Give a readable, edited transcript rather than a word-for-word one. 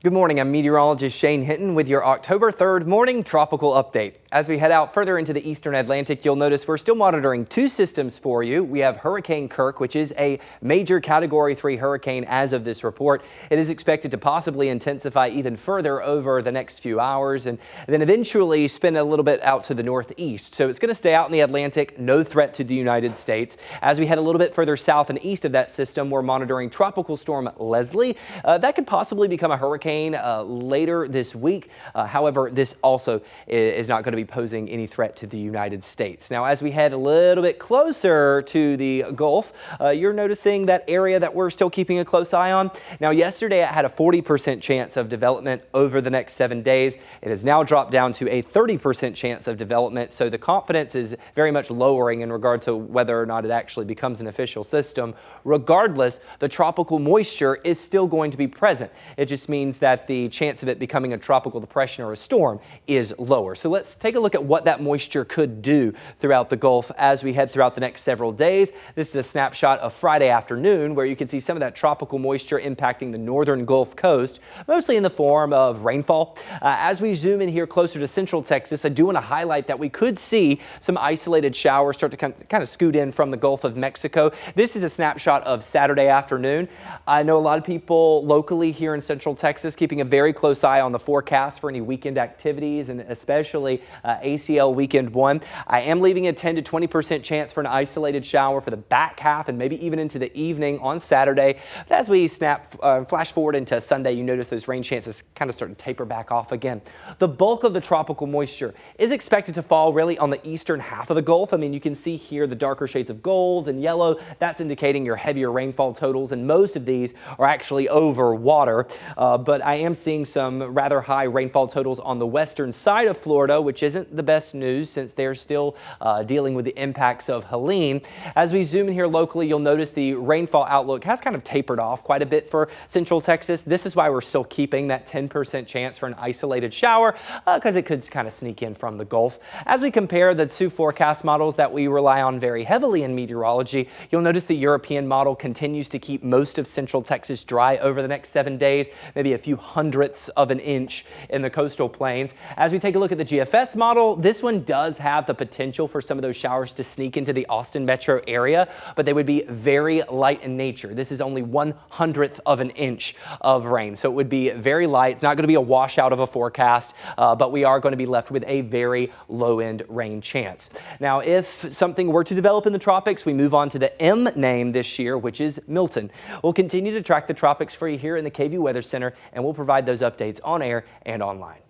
Good morning, I'm meteorologist Shane Hinton with your October 3rd morning tropical update. As we head out further into the eastern Atlantic, you'll notice we're still monitoring two systems for you. We have Hurricane Kirk, which is a major Category 3 hurricane as of this report. It is expected to possibly intensify even further over the next few hours and then eventually spin a little bit out to the northeast. So it's going to stay out in the Atlantic, no threat to the United States. As we head a little bit further south and east of that system, we're monitoring Tropical Storm Leslie. That could possibly become a hurricane later this week. However, this also is not going to be posing any threat to the United States. Now, as we head a little bit closer to the Gulf, you're noticing that area that we're still keeping a close eye on. Now, yesterday it had a 40% chance of development over the next 7 days. It has now dropped down to a 30% chance of development. So the confidence is very much lowering in regard to whether or not it actually becomes an official system. Regardless, the tropical moisture is still going to be present. It just means that the chance of it becoming a tropical depression or a storm is lower. So let's take a look at what that moisture could do throughout the Gulf as we head throughout the next several days. This is a snapshot of Friday afternoon where you can see some of that tropical moisture impacting the northern Gulf Coast, mostly in the form of rainfall. As we zoom in here closer to central Texas, I do want to highlight that we could see some isolated showers start to kind of scoot in from the Gulf of Mexico. This is a snapshot of Saturday afternoon. I know a lot of people locally here in central Texas keeping a very close eye on the forecast for any weekend activities and especially ACL weekend 1. I am leaving a 10 to 20% chance for an isolated shower for the back half and maybe even into the evening on Saturday. But as we flash forward into Sunday, you notice those rain chances kind of start to taper back off again. The bulk of the tropical moisture is expected to fall really on the eastern half of the Gulf. I mean, you can see here the darker shades of gold and yellow. That's indicating your heavier rainfall totals, and most of these are actually over water. But I am seeing some rather high rainfall totals on the western side of Florida, which isn't the best news since they're still dealing with the impacts of Helene. As we zoom in here locally, you'll notice the rainfall outlook has kind of tapered off quite a bit for central Texas. This is why we're still keeping that 10% chance for an isolated shower because it could kind of sneak in from the Gulf. As we compare the two forecast models that we rely on very heavily in meteorology, you'll notice the European model continues to keep most of central Texas dry over the next 7 days, maybe a few hundredths of an inch in the coastal plains. As we take a look at the GFS model, this one does have the potential for some of those showers to sneak into the Austin metro area, but they would be very light in nature. This is only 1/100th of an inch of rain, so it would be very light. It's not going to be a washout of a forecast, but we are going to be left with a very low-end rain chance. Now, if something were to develop in the tropics, we move on to the M name this year, which is Milton. We'll continue to track the tropics for you here in the KVUE Weather Center, and we'll provide those updates on air and online.